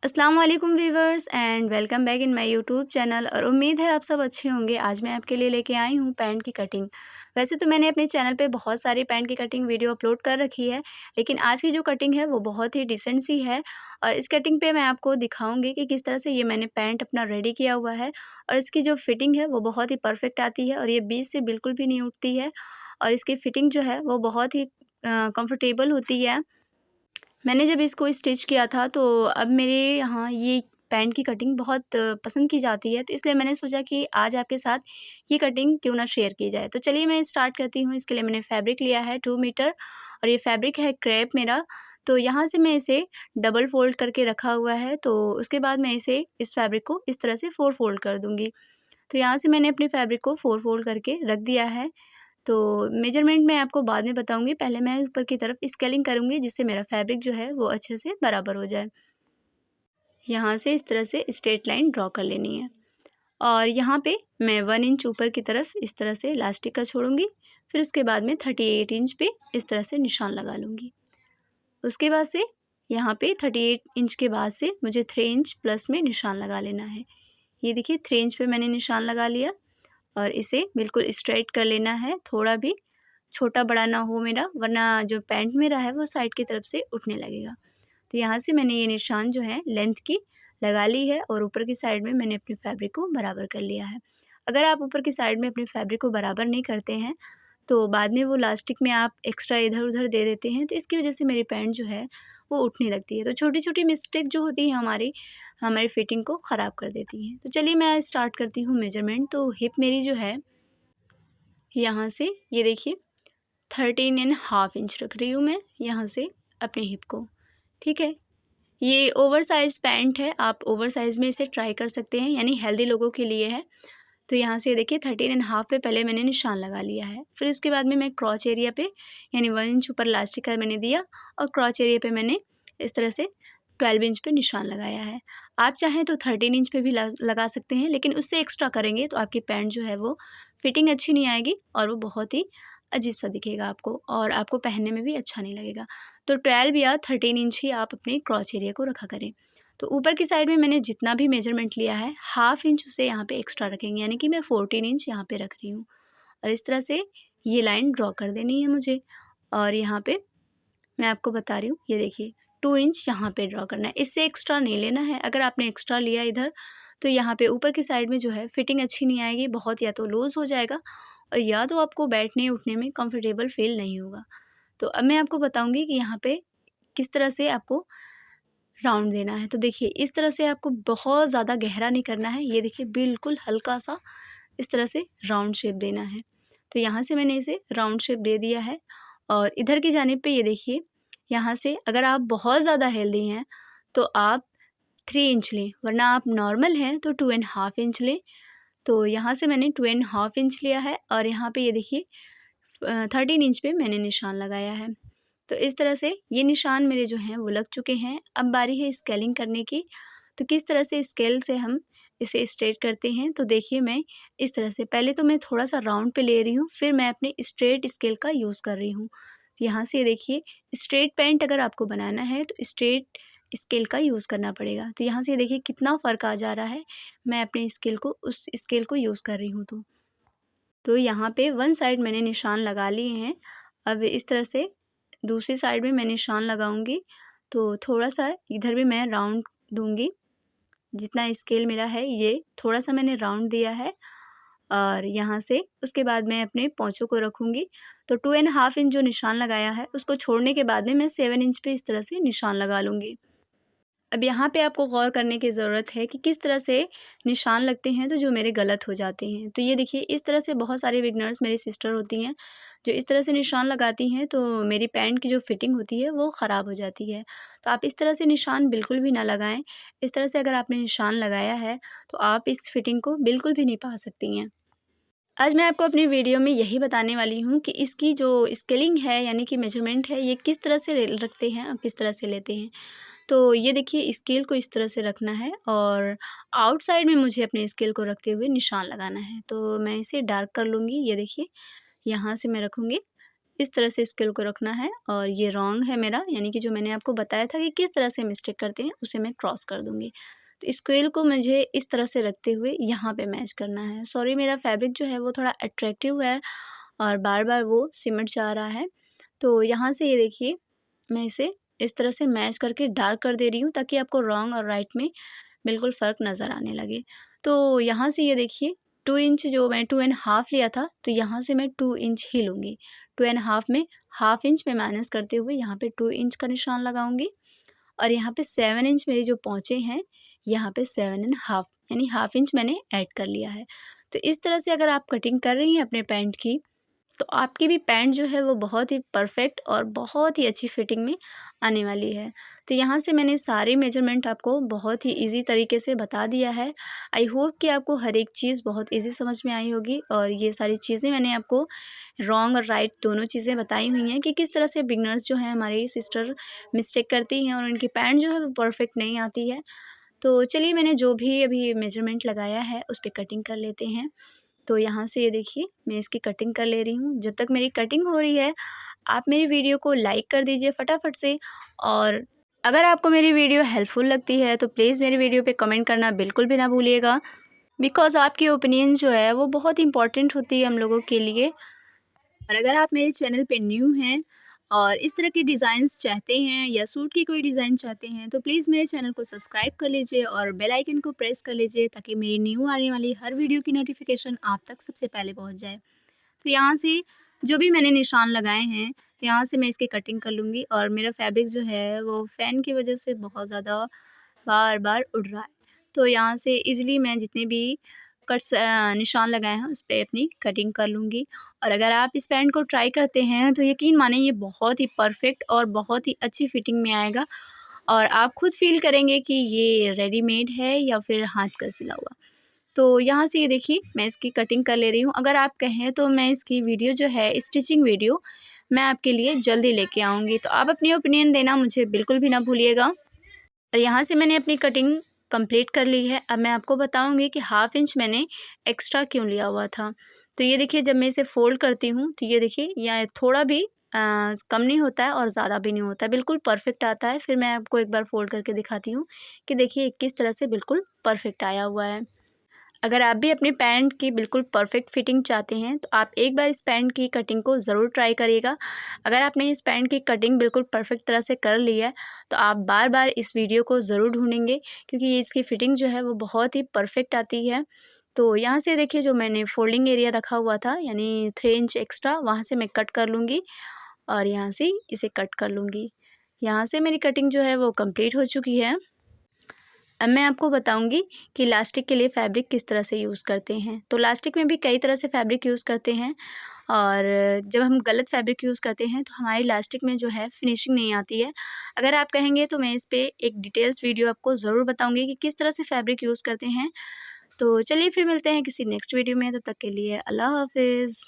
अस्सलाम वालेकुम viewers and welcome back in my YouTube channel. और उम्मीद है आप सब अच्छे होंगे। आज मैं आपके लिए लेके आई हूँ पैंट की कटिंग। वैसे तो मैंने अपने चैनल पे बहुत सारी पैंट की कटिंग वीडियो अपलोड कर रखी है, लेकिन आज की जो कटिंग है वो बहुत ही डिसेंट सी है। और इस कटिंग पे मैं आपको दिखाऊंगी कि किस तरह से ये मैंने पैंट अपना रेडी किया हुआ है। और इसकी जो फिटिंग है वो बहुत ही परफेक्ट आती है और ये बीच से बिल्कुल भी नहीं उठती है। और इसकी फिटिंग जो है वो बहुत ही कंफर्टेबल होती है। मैंने जब इसको स्टिच किया था तो अब मेरे यहाँ ये पैंट की कटिंग बहुत पसंद की जाती है, तो इसलिए मैंने सोचा कि आज आपके साथ ये कटिंग क्यों ना शेयर की जाए। तो चलिए मैं स्टार्ट करती हूँ। इसके लिए मैंने फैब्रिक लिया है 2 मीटर और ये फैब्रिक है क्रेप मेरा। तो यहाँ से मैं इसे डबल फ़ोल्ड करके रखा हुआ है, तो उसके बाद मैं इस फैब्रिक को इस तरह से 4 फ़ोल्ड कर दूँगी। तो यहाँ से मैंने अपने फैब्रिक को 4 फ़ोल्ड करके रख दिया है। तो मेजरमेंट मैं आपको बाद में बताऊँगी, पहले मैं ऊपर की तरफ स्केलिंग करूँगी जिससे मेरा फैब्रिक जो है वो अच्छे से बराबर हो जाए। यहाँ से इस तरह से स्ट्रेट लाइन ड्रॉ कर लेनी है और यहाँ पे मैं 1 इंच ऊपर की तरफ इस तरह से इलास्टिक का छोड़ूंगी। फिर उसके बाद में 38 इंच पे इस तरह से निशान लगा लूँगी। उसके बाद से यहाँ पे 38 इंच के बाद से मुझे 3 इंच प्लस में निशान लगा लेना है। ये देखिए 3 इंच पे मैंने निशान लगा लिया और इसे बिल्कुल स्ट्रेट कर लेना है, थोड़ा भी छोटा बड़ा ना हो मेरा, वरना जो पैंट मेरा है वो साइड की तरफ से उठने लगेगा। तो यहाँ से मैंने ये निशान जो है लेंथ की लगा ली है और ऊपर की साइड में मैंने अपने फैब्रिक को बराबर कर लिया है। अगर आप ऊपर की साइड में अपने फैब्रिक को बराबर नहीं करते हैं तो बाद में वो लास्टिक में आप एक्स्ट्रा इधर उधर दे देते हैं, तो इसकी वजह से मेरी पैंट जो है वो उठने लगती है। तो छोटी छोटी मिस्टेक जो होती है हमारी फिटिंग को ख़राब कर देती हैं। तो चलिए मैं स्टार्ट करती हूँ मेजरमेंट। तो हिप मेरी जो है यहाँ से ये देखिए 13.5 इंच रख रही हूँ मैं यहाँ से अपने हिप को। ठीक है, ये ओवर साइज़ पैंट है, आप ओवर साइज़ में इसे ट्राई कर सकते हैं, यानी हेल्दी लोगों के लिए है। तो यहाँ से देखिए 13.5 पे पहले मैंने निशान लगा लिया है। फिर उसके बाद में मैं क्रॉच एरिया पे यानी 1 इंच ऊपर इलास्टिक का मैंने दिया और क्रॉच एरिया पे मैंने इस तरह से 12 इंच पे निशान लगाया है। आप चाहें तो 13 इंच पे भी लगा सकते हैं, लेकिन उससे एक्स्ट्रा करेंगे तो आपकी पैंट जो है वो फिटिंग अच्छी नहीं आएगी और वो बहुत ही अजीब-सा दिखेगा आपको और आपको पहनने में भी अच्छा नहीं लगेगा। तो 12 या 13 इंच ही आप अपने क्रॉच एरिया को रखा करें। तो ऊपर की साइड में मैंने जितना भी मेजरमेंट लिया है हाफ इंच उसे यहाँ पे एक्स्ट्रा रखेंगे, यानी कि मैं 14 इंच यहाँ पे रख रही हूँ। और इस तरह से ये लाइन ड्रॉ कर देनी है मुझे। और यहाँ पे मैं आपको बता रही हूँ, ये देखिए 2 इंच यहाँ पे ड्रॉ करना है, इससे एक्स्ट्रा नहीं लेना है। अगर आपने एक्स्ट्रा लिया इधर तो यहाँ पे ऊपर की साइड में जो है फिटिंग अच्छी नहीं आएगी, बहुत या तो लूज़ हो जाएगा और या तो आपको बैठने उठने में कंफर्टेबल फील नहीं होगा। तो अब मैं आपको बताऊँगी कि यहाँ पे किस तरह से आपको राउंड देना है। तो देखिए इस तरह से आपको बहुत ज़्यादा गहरा नहीं करना है, ये देखिए बिल्कुल हल्का-सा इस तरह से राउंड शेप देना है। तो यहाँ से मैंने इसे राउंड शेप दे दिया है और इधर की जानिब पे ये देखिए, यहाँ से अगर आप बहुत ज़्यादा हेल्दी हैं तो आप 3 इंच लें, वरना आप नॉर्मल हैं तो 2.5 इंच लें। तो यहाँ से मैंने 2.5 इंच लिया है और यहाँ पे ये देखिए 13 इंच पे मैंने निशान लगाया है। तो इस तरह से ये निशान मेरे जो हैं वो लग चुके हैं। अब बारी है स्केलिंग करने की। तो किस तरह से स्केल से हम इसे स्ट्रेट करते हैं, तो देखिए मैं इस तरह से पहले तो मैं थोड़ा-सा राउंड पे ले रही हूँ, फिर मैं अपने स्ट्रेट स्केल का यूज़ कर रही हूँ। तो यहाँ से देखिए स्ट्रेट पैंट अगर आपको बनाना है तो स्ट्रेट स्केल का यूज़ करना पड़ेगा। तो यहाँ से देखिए कितना फ़र्क आ जा रहा है, मैं अपने स्केल को उस स्केल को यूज़ कर रही हूँ तो यहाँ पे 1 साइड मैंने निशान लगा लिए हैं। अब इस तरह से दूसरी साइड में मैं निशान लगाऊंगी, तो थोड़ा-सा इधर भी मैं राउंड दूंगी। जितना स्केल मिला है ये थोड़ा-सा मैंने राउंड दिया है और यहाँ से उसके बाद मैं अपने पोंचों को रखूँगी। तो 2.5 इंच जो निशान लगाया है उसको छोड़ने के बाद में मैं 7 इंच पे इस तरह से निशान लगा लूँगी। अब यहाँ पे आपको गौर करने की ज़रूरत है कि किस तरह से निशान लगते हैं तो जो मेरे गलत हो जाते हैं। तो ये देखिए इस तरह से बहुत सारे बिगनर्स मेरी सिस्टर होती हैं जो इस तरह से निशान लगाती हैं, तो मेरी पैंट की जो फिटिंग होती है वो ख़राब हो जाती है। तो आप इस तरह से निशान बिल्कुल भी ना लगाएं। इस तरह से अगर आपने निशान लगाया है तो आप इस फिटिंग को बिल्कुल भी नहीं पा सकती हैं। आज मैं आपको अपनी वीडियो में यही बताने वाली हूँ कि इसकी जो स्केलिंग है यानी कि मेजरमेंट है ये किस तरह से रखते हैं और किस तरह से लेते हैं। तो ये देखिए स्केल को इस तरह से रखना है और आउटसाइड में मुझे अपने स्केल को रखते हुए निशान लगाना है। तो मैं इसे डार्क कर लूँगी, ये देखिए यहाँ से मैं रखूँगी इस तरह से स्केल को रखना है और ये रॉन्ग है मेरा, यानी कि जो मैंने आपको बताया था कि किस तरह से मिस्टेक करते हैं उसे मैं क्रॉस कर दूँगी। तो स्केल को मुझे इस तरह से रखते हुए यहाँ पे मैच करना है। सॉरी, मेरा फैब्रिक जो है वो थोड़ा अट्रैक्टिव है और बार-बार वो सिमट जा रहा है। तो यहाँ से ये देखिए, मैं इसे इस तरह से मैच करके डार्क कर दे रही हूँ ताकि आपको रॉन्ग और राइट में बिल्कुल फ़र्क नज़र आने लगे। तो यहाँ से ये देखिए, 2 इंच जो मैंने 2 एंड हाफ़ लिया था, तो यहाँ से मैं 2 इंच ही लूँगी। 2 एंड हाफ़ में हाफ़ इंच मैं माइनस करते हुए यहाँ पे 2 इंच का निशान लगाऊँगी और यहाँ पे 7 इंच मेरे जो पहुँचे हैं, यहाँ पे 7 एंड हाफ़ यानी हाफ़ इंच मैंने ऐड कर लिया है। तो इस तरह से अगर आप कटिंग कर रही हैं अपने पैंट की, तो आपकी भी पैंट जो है वो बहुत ही परफेक्ट और बहुत ही अच्छी फिटिंग में आने वाली है। तो यहाँ से मैंने सारे मेजरमेंट आपको बहुत ही ईज़ी तरीके से बता दिया है। आई होप कि आपको हर एक चीज़ बहुत ईज़ी समझ में आई होगी और ये सारी चीज़ें मैंने आपको रॉन्ग और राइट दोनों चीज़ें बताई हुई हैं कि किस तरह से बिगनर्स जो हैं हमारी सिस्टर मिस्टेक करती हैं और उनकी पैंट जो है वो परफेक्ट नहीं आती है। तो चलिए, मैंने जो भी अभी मेजरमेंट लगाया है उस पे कटिंग कर लेते हैं। तो यहाँ से ये देखिए, मैं इसकी कटिंग कर ले रही हूँ। जब तक मेरी कटिंग हो रही है, आप मेरी वीडियो को लाइक कर दीजिए फटाफट से और अगर आपको मेरी वीडियो हेल्पफुल लगती है तो प्लीज़ मेरी वीडियो पे कमेंट करना बिल्कुल भी ना भूलिएगा, बिकॉज़ आपकी ओपिनियन जो है वो बहुत इम्पोर्टेंट होती है हम लोगों के लिए। और अगर आप मेरे चैनल पे न्यू हैं और इस तरह की डिज़ाइंस चाहते हैं या सूट की कोई डिज़ाइन चाहते हैं तो प्लीज़ मेरे चैनल को सब्सक्राइब कर लीजिए और बेल आइकन को प्रेस कर लीजिए ताकि मेरी न्यू आने वाली हर वीडियो की नोटिफिकेशन आप तक सबसे पहले पहुंच जाए। तो यहाँ से जो भी मैंने निशान लगाए हैं, यहाँ से मैं इसकी कटिंग कर लूँगी और मेरा फैब्रिक जो है वो फ़ैन की वजह से बहुत ज़्यादा बार-बार उड़ रहा है। तो यहाँ से ईज़िली मैं जितने भी निशान लगाए हैं उस पे अपनी कटिंग कर लूँगी। और अगर आप इस पैंट को ट्राई करते हैं तो यकीन मानिए ये बहुत ही परफ़ेक्ट और बहुत ही अच्छी फिटिंग में आएगा और आप खुद फ़ील करेंगे कि ये रेडीमेड है या फिर हाथ का सिला हुआ। तो यहाँ से ये देखिए, मैं इसकी कटिंग कर ले रही हूँ। अगर आप कहें तो मैं इसकी वीडियो जो है स्टिचिंग वीडियो मैं आपके लिए जल्दी लेके आऊँगी। तो आप अपनी ओपिनियन देना मुझे बिल्कुल भी ना भूलिएगा। और यहाँ से मैंने अपनी कटिंग कंप्लीट कर ली है। अब मैं आपको बताऊँगी कि हाफ़ इंच मैंने एक्स्ट्रा क्यों लिया हुआ था। तो ये देखिए, जब मैं इसे फ़ोल्ड करती हूँ तो ये देखिए, यहाँ थोड़ा भी कम नहीं होता है और ज़्यादा भी नहीं होता है, बिल्कुल परफ़ेक्ट आता है। फिर मैं आपको एक बार फ़ोल्ड करके दिखाती हूँ कि देखिए किस तरह से बिल्कुल परफ़ेक्ट आया हुआ है। अगर आप भी अपनी पैंट की बिल्कुल परफेक्ट फिटिंग चाहते हैं तो आप एक बार इस पैंट की कटिंग को ज़रूर ट्राई करिएगा। अगर आपने इस पैंट की कटिंग बिल्कुल परफेक्ट तरह से कर ली है तो आप बार बार इस वीडियो को ज़रूर ढूंढेंगे क्योंकि ये इसकी फ़िटिंग जो है वो बहुत ही परफेक्ट आती है। तो यहाँ से देखिए, जो मैंने फोल्डिंग एरिया रखा हुआ था यानी 3 इंच एक्स्ट्रा, वहाँ से मैं कट कर लूँगी और यहाँ से इसे कट कर लूँगी। यहाँ से मेरी कटिंग जो है वो कंप्लीट हो चुकी है। अब मैं आपको बताऊंगी कि इलास्टिक के लिए फ़ैब्रिक किस तरह से यूज़ करते हैं। तो इलास्टिक में भी कई तरह से फ़ैब्रिक यूज़ करते हैं और जब हम गलत फ़ैब्रिक यूज़ करते हैं तो हमारी इलास्टिक में जो है फिनिशिंग नहीं आती है। अगर आप कहेंगे तो मैं इस पे एक डिटेल्स वीडियो आपको ज़रूर बताऊंगी कि किस तरह से फ़ैब्रिक यूज़ करते हैं। तो चलिए फिर मिलते हैं किसी नेक्स्ट वीडियो में, तब तक के लिए अल्लाह हाफ़िज़।